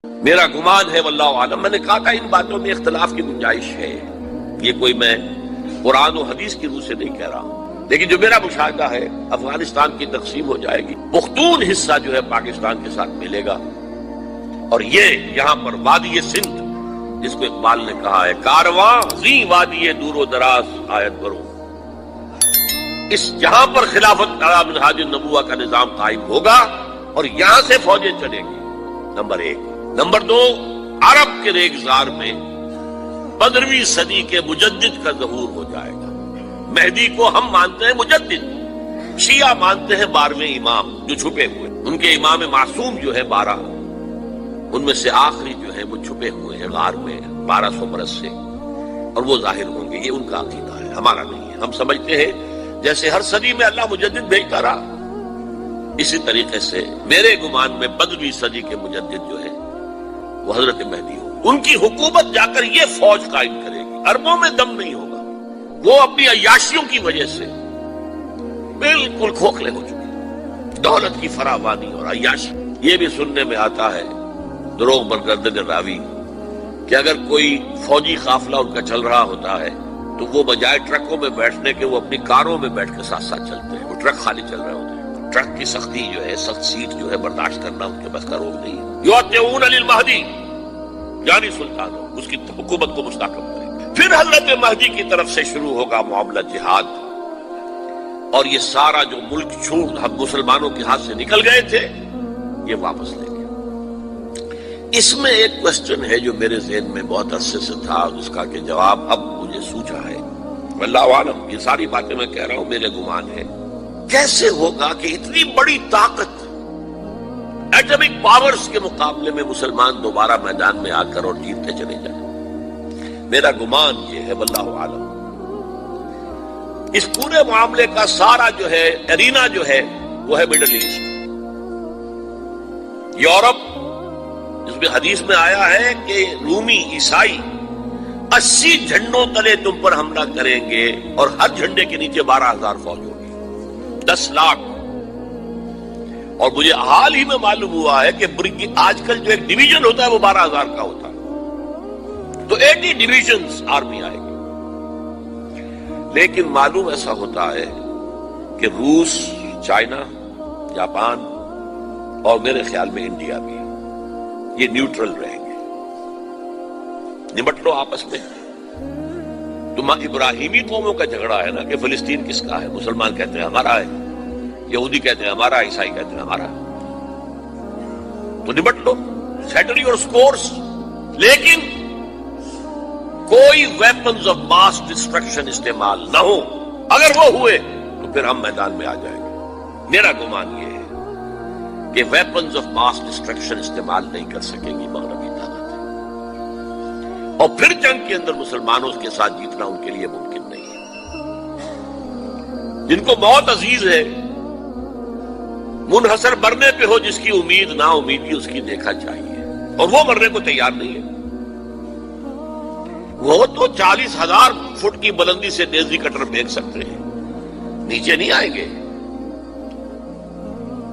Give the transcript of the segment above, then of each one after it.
میرا گمان ہے واللہ عالم، میں نے کہا تھا ان باتوں میں اختلاف کی گنجائش ہے، یہ کوئی میں قرآن و حدیث کی روح سے نہیں کہہ رہا ہوں، لیکن جو میرا مشاہدہ ہے افغانستان کی تقسیم ہو جائے گی، پختون حصہ جو ہے پاکستان کے ساتھ ملے گا، اور یہ یہاں پر وادی سندھ جس کو اقبال نے کہا ہے کارواں زی وادی دور و دراز آیت برو، اس جہاں پر خلافت علی منہاج النبوہ کا نظام قائم ہوگا اور یہاں سے فوجیں چلیں گی، نمبر ایک۔ نمبر دو، عرب کے ریگزار میں 15ویں صدی کے مجدد کا ظہور ہو جائے گا۔ مہدی کو ہم مانتے ہیں مجدد، شیعہ مانتے ہیں 12ویں امام جو چھپے ہوئے، ان کے امام معصوم جو ہے 12، ان میں سے آخری جو ہے وہ چھپے ہوئے ہیں غار میں 1200 برس سے، اور وہ ظاہر ہوں گے، یہ ان کا عقیدہ ہے، ہمارا نہیں ہے۔ ہم سمجھتے ہیں جیسے ہر صدی میں اللہ مجدد بھیجتا رہا، اسی طریقے سے میرے گمان میں 15ویں صدی کے مجدد جو ہے وہ حضرت مہدی ہو، ان کی حکومت جا کر یہ فوج قائم کرے گی، اربوں میں دم نہیں ہوگا، وہ اپنی عیاشیوں کی وجہ سے بالکل کھوکھلے ہو چکے، دولت کی فراوانی اور عیاشی۔ یہ بھی سننے میں آتا ہے دروغ برگردن راوی کہ اگر کوئی فوجی قافلہ ان کا چل رہا ہوتا ہے تو وہ بجائے ٹرکوں میں بیٹھنے کے وہ اپنی کاروں میں بیٹھ کے ساتھ ساتھ چلتے ہیں، وہ ٹرک خالی چل رہے ہوتے ہیں، ٹرک کی سختی جو ہے، سخت سیٹ جو ہے برداشت کرنا ان کے بس کا روگ نہیں ہے۔ یوتیون للمہدی، یعنی سلطان ہو، اس کی حکومت کو مستحکم کرے۔ پھر حضرت مہدی کی طرف سے شروع ہوگا معاملہ جہاد، اور یہ سارا جو ملک چھوٹ ہم مسلمانوں کے ہاتھ سے نکل گئے تھے یہ واپس لے گئے۔ اس میں ایک کوسچن ہے جو میرے ذہن میں بہت عرصے سے تھا، جس کا کہ جواب اب مجھے سوچا ہے، واللہ عالم، یہ ساری باتیں میں کہہ رہا ہوں میرے گمان ہے، کیسے ہوگا کہ اتنی بڑی طاقت ایٹمک پاورز کے مقابلے میں مسلمان دوبارہ میدان میں آ کر اور جیتتے چلے جائیں؟ میرا گمان یہ ہے واللہ عالم، اس پورے معاملے کا سارا جو ہے ارینا جو ہے وہ ہے مڈل ایسٹ، یورپ، جس میں حدیث میں آیا ہے کہ رومی عیسائی 80 جھنڈوں تلے تم پر حملہ کریں گے اور ہر جھنڈے کے نیچے 12,000 فوج ہوگی، 10 لاکھ۔ اور مجھے حال ہی میں معلوم ہوا ہے کہ آج کل جو ایک ڈویژن ہوتا ہے وہ 12,000 کا ہوتا ہے، تو 80 ڈویژنز آرمی آئے گی۔ لیکن معلوم ایسا ہوتا ہے کہ روس، چائنا، جاپان اور میرے خیال میں انڈیا بھی یہ نیوٹرل رہیں گے، نمٹ لو آپس میں۔ تم ابراہیمی قوموں کا جھگڑا ہے نا کہ فلسطین کس کا ہے، مسلمان کہتے ہیں ہمارا ہے، یہودی کہتے ہیں ہمارا، عیسائی کہتے ہیں ہمارا، تو نمٹ لو، سیٹل یور سکورز، لیکن کوئی ویپنز آف ماس ڈسٹرکشن استعمال نہ ہو، اگر وہ ہوئے تو پھر ہم میدان میں آ جائیں گے۔ میرا گمان یہ ہے کہ ویپنز آف ماس ڈسٹرکشن استعمال نہیں کر سکیں گی مغربی طاقت، اور پھر جنگ کے اندر مسلمانوں کے ساتھ جیتنا ان کے لیے ممکن نہیں ہے۔ جن کو موت عزیز ہے، منحصر مرنے پہ ہو جس کی امید، نا امیدی اس کی دیکھا چاہیے، اور وہ مرنے کو تیار نہیں ہے۔ وہ تو 40,000 فٹ کی بلندی سے دیزی کٹر پھینک سکتے ہیں، نیچے نہیں آئیں گے۔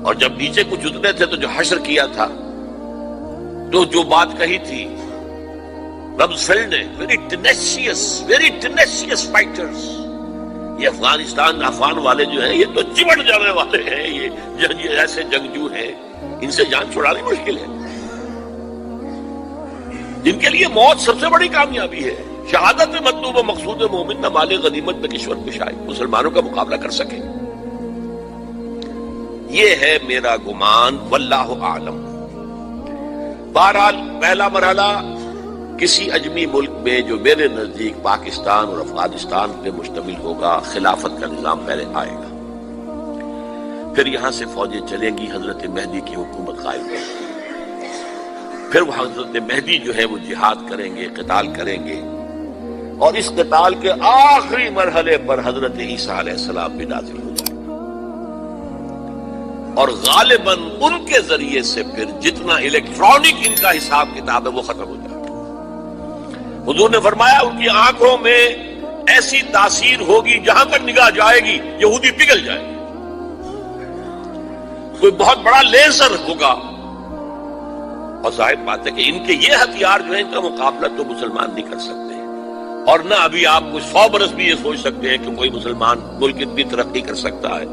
اور جب نیچے کچھ اتنے تھے تو جو حشر کیا تھا، تو جو بات کہی تھی رمزفیلڈ نے، ویری ٹینیشیس فائٹرز، یہ افغان والے جو ہیں یہ تو چمٹ جانے والے ہیں، یہ ایسے جنگجو ہیں، ان سے جان چھڑانی مشکل ہے، جن کے لیے موت سب سے بڑی کامیابی ہے۔ شہادت میں مطلوب و مقصود مومن نہ مال غنیمت میں کشور کشائی، مسلمانوں کا مقابلہ کر سکے، یہ ہے میرا گمان، واللہ عالم۔ بہرحال پہلا مرحلہ کسی اجمی ملک میں جو میرے نزدیک پاکستان اور افغانستان پہ مشتمل ہوگا، خلافت کا نظام پہلے آئے گا، پھر یہاں سے فوجیں چلیں گی، حضرت مہدی کی حکومت قائم ہوگی، پھر وہ حضرت مہدی جو ہے وہ جہاد کریں گے، قتال کریں گے، اور اس قتال کے آخری مرحلے پر حضرت عیسیٰ علیہ السلام بھی نازل ہو جائے گا، اور غالباً ان کے ذریعے سے پھر جتنا الیکٹرانک ان کا حساب کتاب ہے وہ ختم ہو جائے گا۔ حضور نے فرمایا ان کی آنکھوں میں ایسی تاثیر ہوگی جہاں تک نگاہ جائے گی یہودی پگھل جائے گی، کوئی بہت بڑا لیزر ہوگا اور ظاہر بات ہے کہ ان کے یہ ہتھیار جو ہیں ان کا مقابلہ تو مسلمان نہیں کر سکتے، اور نہ ابھی آپ کو 100 برس بھی یہ سوچ سکتے ہیں کہ کوئی مسلمان ملک اتنی ترقی کر سکتا ہے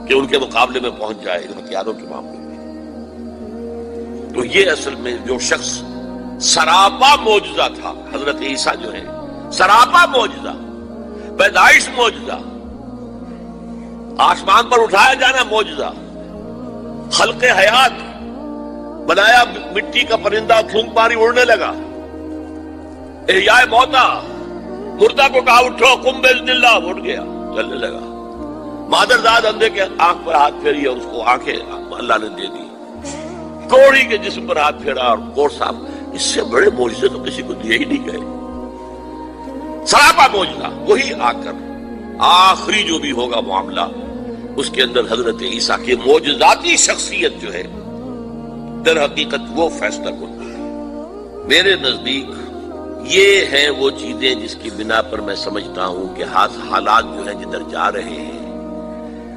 کہ ان کے مقابلے میں پہنچ جائے ان ہتھیاروں کے معاملے میں۔ تو یہ اصل میں جو شخص سراپا معجزہ تھا، حضرت عیسیٰ جو ہے سراپا معجزہ، پیدائش معجزہ، آسمان پر اٹھایا جانا معجزہ، خلق حیات، بنایا مٹی کا پرندہ پھونک ماری اڑنے لگا، احیاء موتا، مردہ کو کہا اٹھو قم باذن اللہ، اٹھ گیا چلنے لگا، مادرزاد اندھے کے آنکھ پر ہاتھ پھیری اور اس کو آنکھیں اللہ نے دے دی، کوڑی کے جسم پر ہاتھ پھیرا اور کوڑ صاحب، اس سے بڑے معجزے تو کسی کو دیے ہی نہیں گئے۔ سراپا معجزہ، وہی آ کر آخری جو بھی ہوگا معاملہ اس کے اندر حضرت عیسیٰ کی معجزاتی شخصیت جو ہے در حقیقت وہ فیصلہ کن ہوگی۔ میرے نزدیک یہ ہیں وہ چیزیں جس کی بنا پر میں سمجھتا ہوں کہ حالات جو ہیں جدھر جا رہے ہیں،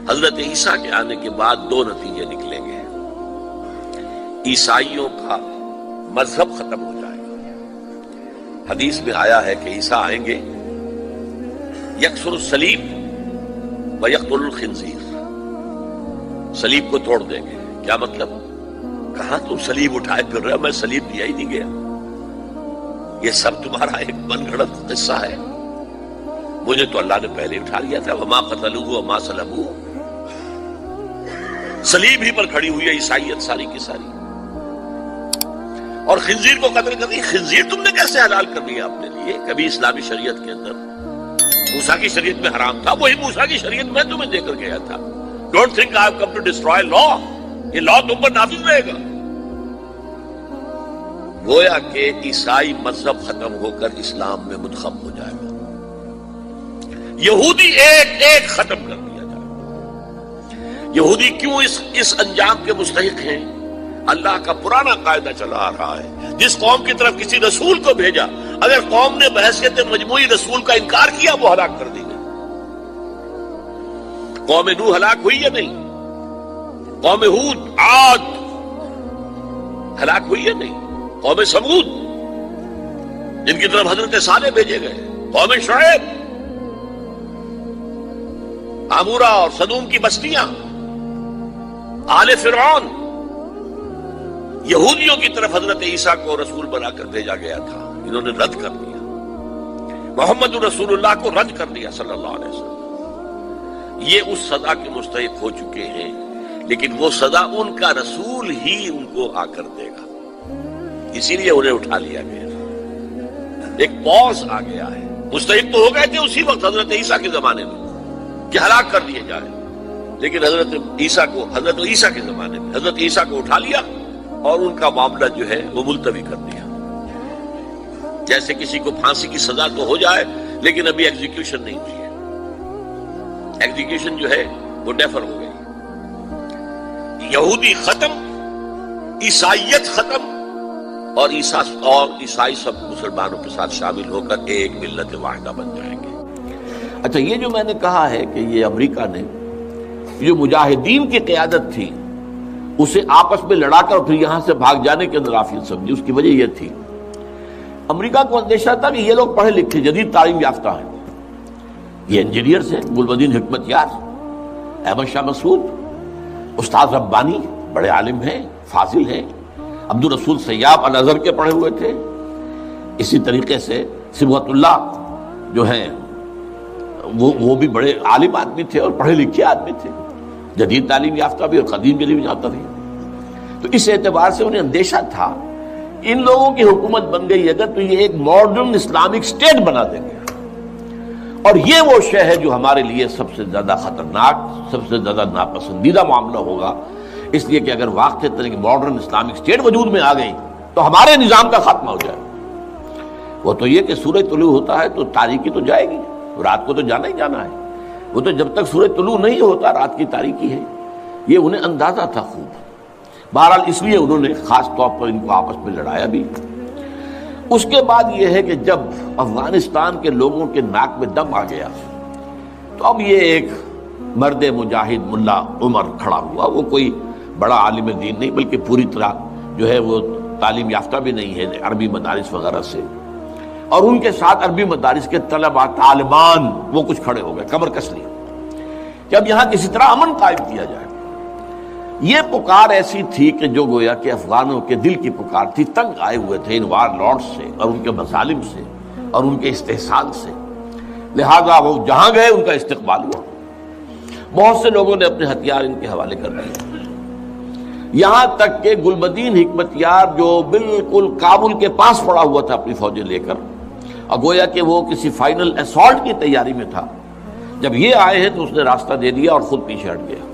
حضرت عیسیٰ کے آنے کے بعد 2 نتیجے نکلیں گے۔ عیسائیوں کا مذہب ختم ہو جائے گا۔ حدیث میں آیا ہے کہ عیسیٰ آئیں گے، یکسر الصلیب و یقتل الخنزیر، صلیب کو توڑ دیں گے۔ کیا مطلب؟ کہاں تم صلیب اٹھائے پھر رہے ہو؟ میں صلیب دیا ہی نہیں گیا، یہ سب تمہارا ایک من گھڑت قصہ ہے، مجھے تو اللہ نے پہلے اٹھا لیا تھا۔ وما قتلوہ وما صلبوہ، صلیب ہی پر کھڑی ہوئی ہے عیسائیت ساری کی ساری، اور خنزیر کو قتل کر دی۔ خنزیر تم نے کیسے حلال کر دیا اپنے لیے؟ کبھی اسلامی شریعت کے اندر موسیٰ کی شریعت میں حرام تھا، وہی موسیٰ کی شریعت میں تمہیں دے کر گیا تھا۔ Don't think I have come to destroy law, یہ لا تم پر نافذ رہے گا۔ گویا کہ عیسائی مذہب ختم ہو کر اسلام میں منتخب ہو جائے گا، یہودی ایک ایک ختم کر دیا جائے گا۔ یہودی کیوں اس انجام کے مستحق ہیں؟ اللہ کا پرانا قاعدہ چلا آ رہا ہے، جس قوم کی طرف کسی رسول کو بھیجا، اگر قوم نے بحیثیت مجموعی رسول کا انکار کیا وہ ہلاک کر دی گئی۔ قوم نوح ہلاک ہوئی یا نہیں؟ قوم ہود، عاد ہلاک ہوئی یا نہیں؟ قوم سمود جن کی طرف حضرت صالح بھیجے گئے، قوم شعیب، عمورہ اور صدوم کی بستیاں، آل فرعون، یہودیوں کی طرف حضرت عیسیٰ کو رسول بنا کر بھیجا گیا تھا، انہوں نے رد کر دیا، محمد رسول اللہ کو رد کر دیا صلی اللہ علیہ وسلم۔ یہ اس سزا کے مستحق ہو چکے ہیں، لیکن وہ سزا ان کا رسول ہی ان کو آ کر دے گا، اسی لیے انہیں اٹھا لیا گیا، ایک پوز آ گیا ہے۔ مستحق تو ہو گئے تھے اسی وقت حضرت عیسیٰ کے زمانے میں کہ ہلاک کر دیے جائے، لیکن حضرت عیسیٰ کے زمانے میں حضرت عیسیٰ کو اٹھا لیا اور ان کا معاملہ جو ہے وہ ملتوی کر دیا۔ جیسے کسی کو پھانسی کی سزا تو ہو جائے لیکن ابھی ایگزیکیوشن نہیں ہوئی ہے، ایگزیکیوشن جو ہے وہ ڈیفر ہو گئی۔ یہودی ختم، عیسائیت ختم، اور عیسائی سب مسلمانوں کے ساتھ شامل ہو کر ایک ملت واحدہ بن جائیں گے۔ اچھا، یہ جو میں نے کہا ہے کہ یہ امریکہ نے جو مجاہدین کی قیادت تھی اسے آپس میں لڑا کر پھر یہاں سے بھاگ جانے کے اندر آفیت سمجھی، اس کی وجہ یہ تھی امریکہ کو اندیشہ تھا کہ یہ لوگ پڑھے لکھے جدید تعلیم یافتہ ہیں، یہ انجینئرز ہیں، گلبدین حکمت یار، احمد شاہ مسعود، استاد ربانی بڑے عالم ہیں، فاضل ہیں، عبد الرسول سیاب الازہر کے پڑھے ہوئے تھے، اسی طریقے سے صبغت اللہ جو ہیں وہ بھی بڑے عالم آدمی تھے اور پڑھے لکھے آدمی تھے، جدید تعلیم یافتہ بھی اور قدیم تعلیم یافتہ بھی۔ تو اس اعتبار سے انہیں اندیشہ تھا ان لوگوں کی حکومت بن گئی اگر تو یہ ایک ماڈرن اسلامک اسٹیٹ بنا دیں گے، اور یہ وہ شے ہے جو ہمارے لیے سب سے زیادہ خطرناک، سب سے زیادہ ناپسندیدہ معاملہ ہوگا، اس لیے کہ اگر واقعی طرح کی ماڈرن اسلامک اسٹیٹ وجود میں آ گئی تو ہمارے نظام کا خاتمہ ہو جائے۔ وہ تو یہ کہ سورج طلوع ہوتا ہے تو تاریکی تو جائے گی، رات کو تو جانا ہی جانا ہے، وہ تو جب تک سورج طلوع نہیں ہوتا رات کی تاریکی ہے، یہ انہیں اندازہ تھا خوب۔ بہرحال اس لیے انہوں نے خاص طور پر ان کو آپس میں لڑایا بھی۔ اس کے بعد یہ ہے کہ جب افغانستان کے لوگوں کے ناک میں دم آ گیا تو اب یہ ایک مرد مجاہد ملا عمر کھڑا ہوا، وہ کوئی بڑا عالم دین نہیں بلکہ پوری طرح جو ہے وہ تعلیم یافتہ بھی نہیں ہے عربی مدارس وغیرہ سے، اور ان کے ساتھ عربی مدارس کے طلبہ طالبان وہ کچھ کھڑے ہو گئے کمر کس لیے کہ اب یہاں کسی طرح امن قائم کیا جائے۔ یہ پکار ایسی تھی کہ جو گویا کہ افغانوں کے دل کی پکار تھی، تنگ آئے ہوئے تھے ان وار لارڈ سے اور ان کے مظالم سے اور ان کے استحصال سے، لہذا وہ جہاں گئے ان کا استقبال ہوا۔ بہت سے لوگوں نے اپنے ہتھیار ان کے حوالے کر دیے، یہاں تک کہ گلبدین حکمت یار جو بالکل کابل کے پاس پڑا ہوا تھا اپنی فوجیں لے کر، اور گویا کہ وہ کسی فائنل اسالٹ کی تیاری میں تھا، جب یہ آئے ہیں تو اس نے راستہ دے دیا اور خود پیچھے ہٹ گیا۔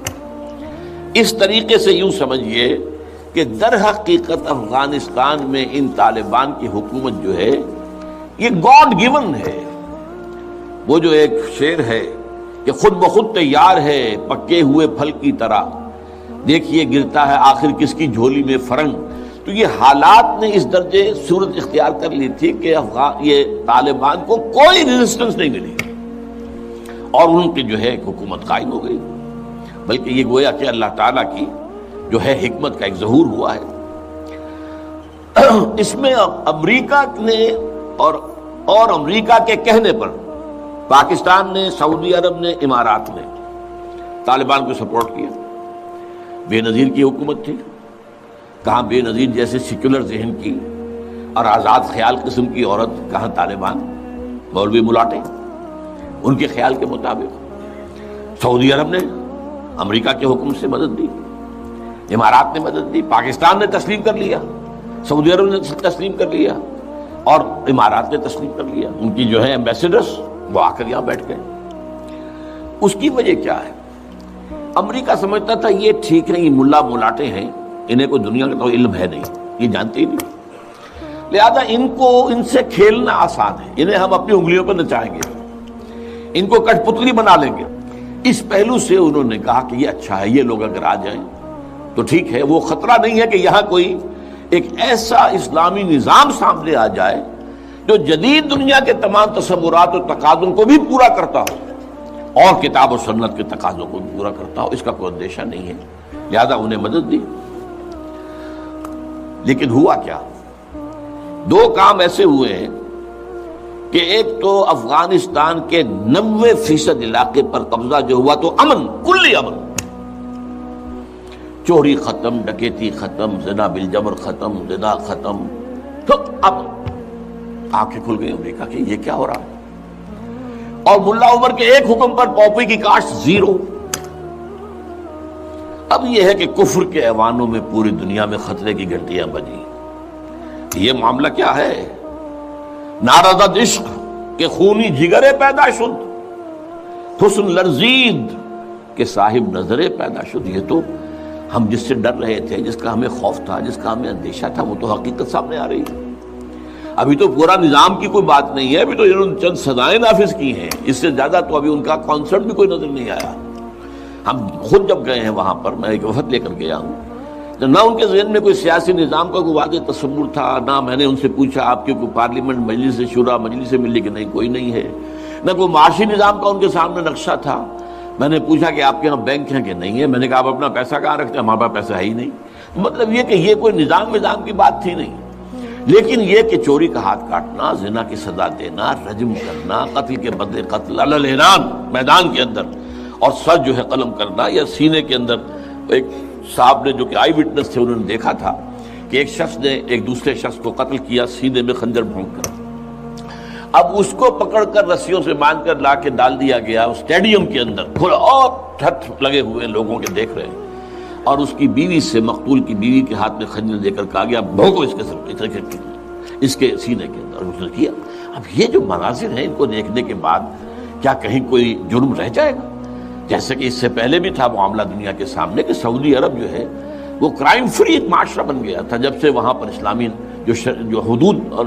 اس طریقے سے یوں سمجھیے کہ در حقیقت افغانستان میں ان طالبان کی حکومت جو ہے یہ گاڈ گیون ہے۔ وہ جو ایک شعر ہے کہ خود بخود تیار ہے پکے ہوئے پھل کی طرح، دیکھیے گرتا ہے آخر کس کی جھولی میں فرنگ۔ تو یہ حالات نے اس درجے صورت اختیار کر لی تھی کہ یہ طالبان کو کوئی ریزسٹنس نہیں ملی اور ان کی جو ہے حکومت قائم ہو گئی، بلکہ یہ گویا کہ اللہ تعالیٰ کی جو ہے حکمت کا ایک ظہور ہوا ہے۔ اس میں امریکہ نے اور امریکہ کے کہنے پر پاکستان نے، سعودی عرب نے، امارات نے طالبان کو سپورٹ کیا۔ بے نظیر کی حکومت تھی، کہاں بے نظیر جیسے سیکولر ذہن کی اور آزاد خیال قسم کی عورت، کہاں طالبان مولوی ملاٹے ان کے خیال کے مطابق۔ سعودی عرب نے امریکہ کے حکم سے مدد دی، امارات نے مدد دی، پاکستان نے تسلیم کر لیا، سعودی عرب نے تسلیم کر لیا اور امارات نے تسلیم کر لیا۔ ان کی جو ہے ایمبیسڈرز وہ آ کر یہاں بیٹھ گئے۔ اس کی وجہ کیا ہے؟ امریکہ سمجھتا تھا یہ ٹھیک ہے، یہ ملا ملاٹے ہیں، انہیں کوئی دنیا کا کوئی علم ہے نہیں، یہ جانتے ہی نہیں، لہذا ان سے کھیلنا آسان ہے، انہیں ہم اپنی انگلیوں پر نچائیں گے، ان کو کٹ پتلی بنا لیں گے۔ اس پہلو سے انہوں نے کہا کہ یہ اچھا ہے، یہ لوگ اگر آ جائیں تو ٹھیک ہے، وہ خطرہ نہیں ہے کہ یہاں کوئی ایک ایسا اسلامی نظام سامنے آ جائے جو جدید دنیا کے تمام تصورات اور تقاضوں کو بھی پورا کرتا ہو اور کتاب و سنت کے تقاضوں کو بھی پورا کرتا ہو، اس کا کوئی اندیشہ نہیں ہے، لہذا انہیں مدد دی۔ لیکن ہوا کیا؟ دو کام ایسے ہوئے ہیں کہ ایک تو افغانستان کے 90% علاقے پر قبضہ جو ہوا تو امن، کلی امن، چوری ختم، ڈکیتی ختم، زنا بالجبر ختم، زنا ختم، تو اب آنکھیں کھل گئی امریکہ کی یہ کیا ہو رہا ہے، اور ملا عمر کے ایک حکم پر پاپی کی کاشت زیرو۔ اب یہ ہے کہ کفر کے ایوانوں میں پوری دنیا میں خطرے کی گھنٹیاں بجی۔ یہ معاملہ کیا ہے؟ نارضت عشق کے خونی جگرے پیدا شد، حسن لرزید کے صاحب نظرے پیدا شد۔ یہ تو ہم جس سے ڈر رہے تھے، جس کا ہمیں خوف تھا، جس کا ہمیں اندیشہ تھا، وہ تو حقیقت سامنے آ رہی ہے۔ ابھی تو پورا نظام کی کوئی بات نہیں ہے، ابھی تو انہوں نے چند سزائیں نافذ کی ہیں، اس سے زیادہ تو ابھی ان کا کانسرٹ بھی کوئی نظر نہیں آیا۔ ہم خود جب گئے ہیں وہاں پر، میں ایک وفد لے کر گیا ہوں، نہ ان کے ذہن میں کوئی سیاسی نظام کا کوئی واضح تصور تھا، نہ میں نے ان سے پوچھا آپ کی کوئی پارلیمنٹ مجلس شورا مجلس سے ملی کہ نہیں، کوئی نہیں ہے، نہ کوئی معاشی نظام کا ان کے سامنے نقشہ تھا۔ میں نے پوچھا کہ آپ کے یہاں بینک ہیں کہ نہیں ہے، میں نے کہا آپ اپنا پیسہ کہاں رکھتے ہیں، ہمارے پاس پیسہ ہے ہی نہیں۔ مطلب یہ کہ یہ کوئی نظام کی بات تھی نہیں، لیکن یہ کہ چوری کا ہاتھ کاٹنا، زنا کی سزا دینا، رجم کرنا، قتل کے بدلے قتل علی الاعلان میدان کے اندر، اور سر جو ہے قلم کرنا، یا سینے کے اندر ایک صاحب نے جو کہ آئی وٹنس تھے انہوں نے دیکھا تھا کہ ایک شخص نے ایک دوسرے شخص کو قتل کیا سینے میں خنجر بھونک کر، اب اس کو پکڑ کر رسیوں سے باندھ کر لا کے ڈال دیا گیا اسٹیڈیم کے اندر کھلا، اور ٹھٹ لگے ہوئے لوگوں کے دیکھ رہے ہیں، اور اس کی بیوی سے، مقتول کی بیوی کے ہاتھ میں خنجر دے کر کہا گیا بھونکو اس کے سر پہ، اس کے سینے کے اندر، اور اس نے کیا۔ اب یہ جو مناظر ہیں ان کو دیکھنے کے بعد کیا کہیں کوئی جرم رہ جائے گا؟ جیسے کہ اس سے پہلے بھی تھا معاملہ دنیا کے سامنے کہ سعودی عرب جو ہے وہ کرائم فری ایک معاشرہ بن گیا تھا جب سے وہاں پر اسلامی جو حدود اور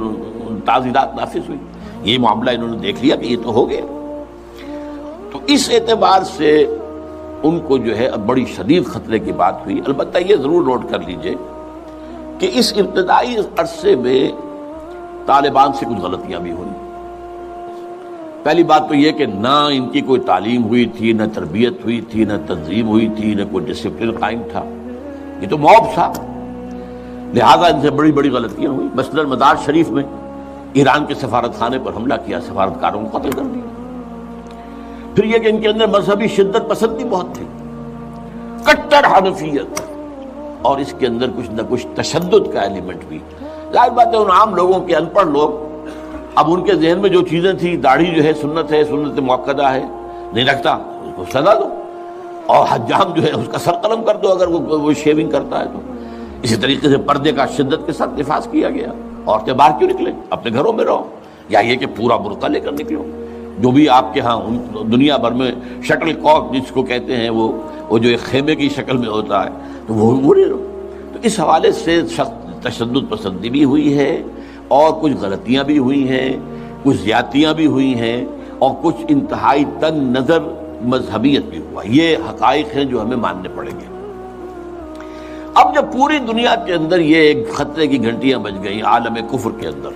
تعزیرات نافذ ہوئی۔ یہ معاملہ انہوں نے دیکھ لیا کہ یہ تو ہو گیا، تو اس اعتبار سے ان کو جو ہے اب بڑی شدید خطرے کی بات ہوئی۔ البتہ یہ ضرور نوٹ کر لیجئے کہ اس ابتدائی عرصے میں طالبان سے کچھ غلطیاں بھی ہوئی۔ پہلی بات تو یہ کہ نہ ان کی کوئی تعلیم ہوئی تھی، نہ تربیت ہوئی تھی، نہ تنظیم ہوئی تھی، نہ کوئی ڈسپلن قائم تھا، یہ تو موب تھا۔ لہذا ان سے بڑی بڑی غلطیاں ہوئی. مسجد مدار شریف میں ایران کے سفارت خانے پر حملہ کیا، سفارتکاروں کو قتل کر دیا. پھر یہ کہ ان کے اندر مذہبی شدت پسندی بہت تھی، کٹر حنفیت، اور اس کے اندر کچھ نہ کچھ تشدد کا ایلیمنٹ بھی. ظاہر بات ہے ان عام لوگوں کے ان پڑھ لوگ، اب ان کے ذہن میں جو چیزیں تھیں، داڑھی جو ہے سنت موقدہ ہے، نہیں رکھتا اس کو سزا دو، اور حجام جو ہے اس کا سر قلم کر دو اگر وہ شیونگ کرتا ہے تو. اسی طریقے سے پردے کا شدت کے ساتھ نفاذ کیا گیا. عورتیں باہر کیوں نکلیں، اپنے گھروں میں رہو، یا یہ کہ پورا برقع لے کر نکلو. جو بھی آپ کے ہاں دنیا بھر میں شٹل کاک جس کو کہتے ہیں، وہ جو ایک خیمے کی شکل میں ہوتا ہے، تو وہ نہیں رہو. تو اس حوالے سے تشدد پسندی بھی ہوئی ہے، اور کچھ غلطیاں بھی ہوئی ہیں، کچھ زیادتیاں بھی ہوئی ہیں، اور کچھ انتہائی تنگ نظر مذہبیت بھی ہوا. یہ حقائق ہیں جو ہمیں ماننے پڑیں گے. اب جب پوری دنیا کے اندر یہ ایک خطرے کی گھنٹیاں بج گئیں عالم کفر کے اندر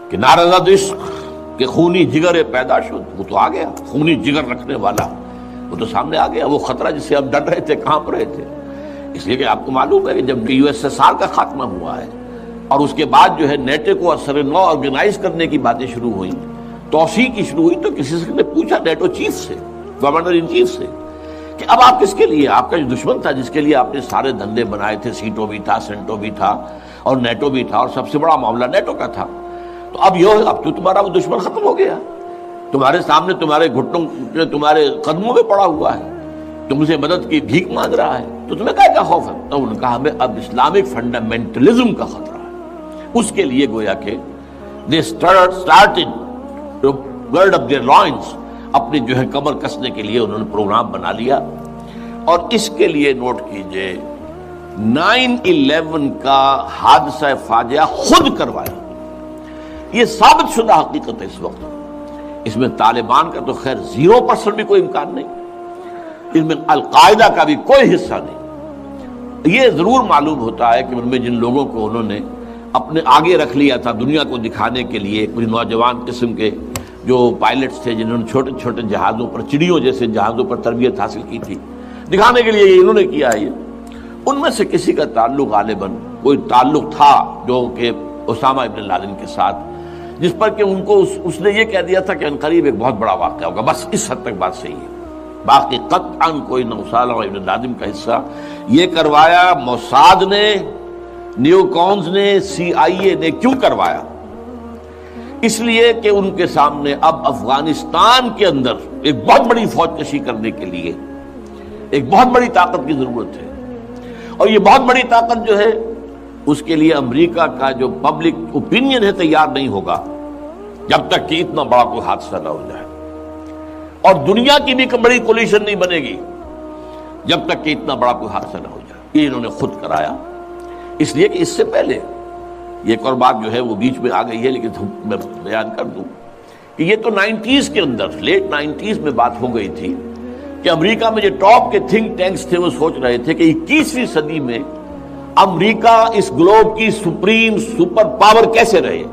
کہ نارض عشق کہ خونی جگر پیدا شد، وہ تو آ گیا، خونی جگر رکھنے والا وہ تو سامنے آ گیا. وہ خطرہ جس سے اب ڈر رہے تھے، کانپ رہے تھے. اس لیے کہ آپ کو معلوم ہے کہ جب USSR کا خاتمہ ہوا ہے اور اس کے بعد جو ہے نیٹو کو اثر نو آرگنائز کرنے کی باتیں شروع ہوئیں، توسیع کی شروع ہوئی، تو کسی سے نے پوچھا نیٹو چیف سے، گورنر ان چیف سے، کہ اب آپ کس کے لیے، آپ کا جو دشمن تھا جس کے لیے آپ نے سارے دھندے بنائے تھے، سیٹو بھی تھا، سینٹو بھی تھا، اور نیٹو بھی تھا، اور سب سے بڑا معاملہ نیٹو کا تھا، تو اب تو تمہارا وہ دشمن ختم ہو گیا، تمہارے سامنے تمہارے گھٹنوں تمہارے قدموں میں پڑا ہوا ہے، تم سے مدد کی بھیک مانگ رہا ہے، تو تمہیں کیا خوف ہے؟ تو انہوں نے کہا ہمیں اب اسلامک فنڈامنٹلزم کا خطرہ ہے. اس کے لیے گویا کہ they started to gird up their loins، اپنی جو ہے کمر کسنے کے لیے انہوں نے پروگرام بنا لیا. اور اس کے لیے نوٹ کیجئے 9/11 کا حادثہ فاجعہ خود کروایا. یہ ثابت شدہ حقیقت ہے اس وقت. اس میں طالبان کا تو خیر 0% بھی کوئی امکان نہیں، اس میں القاعدہ کا بھی کوئی حصہ نہیں. یہ ضرور معلوم ہوتا ہے کہ ان میں جن لوگوں کو انہوں نے اپنے آگے رکھ لیا تھا دنیا کو دکھانے کے لیے، کچھ نوجوان قسم کے جو پائلٹس تھے جنہوں نے چھوٹے چھوٹے جہازوں پر، چڑیوں جیسے جہازوں پر تربیت حاصل کی تھی، دکھانے کے لیے انہوں نے کیا ہے. یہ ان میں سے کسی کا تعلق غالباً کوئی تعلق تھا جو کہ اسامہ ابن لادن کے ساتھ، جس پر کہ ان کو اس نے یہ کہہ دیا تھا کہ عنقریب ایک بہت بڑا واقعہ ہوگا. بس اس حد تک بات صحیح ہے. باقی قطعاً کوئی نہ اسامہ ابن لادن کا حصہ. یہ کروایا موساد نے، نیو کونز نے، CIA نے. کیوں کروایا؟ اس لیے کہ ان کے سامنے اب افغانستان کے اندر ایک بہت بڑی فوج کشی کرنے کے لیے ایک بہت بڑی طاقت کی ضرورت ہے، اور یہ بہت بڑی طاقت جو ہے اس کے لیے امریکہ کا جو پبلک اوپینین ہے تیار نہیں ہوگا جب تک کہ اتنا بڑا کوئی حادثہ نہ ہو جائے، اور دنیا کی بھی بڑی کولیشن نہیں بنے گی جب تک کہ اتنا بڑا کوئی حادثہ نہ ہو جائے. یہ انہوں نے خود کرایا. اس لیے کہ اس سے پہلے یہ ایک اور بات جو ہے وہ بیچ میں آ گئی ہے، لیکن میں بیان کر دوں کہ یہ تو 90s کے اندر، لیٹ 90s میں بات ہو گئی تھی کہ امریکہ میں جو ٹاپ کے تھنک ٹینکس تھے وہ سوچ رہے تھے کہ 21ویں صدی میں امریکہ اس گلوب کی سپریم سپر پاور کیسے رہے.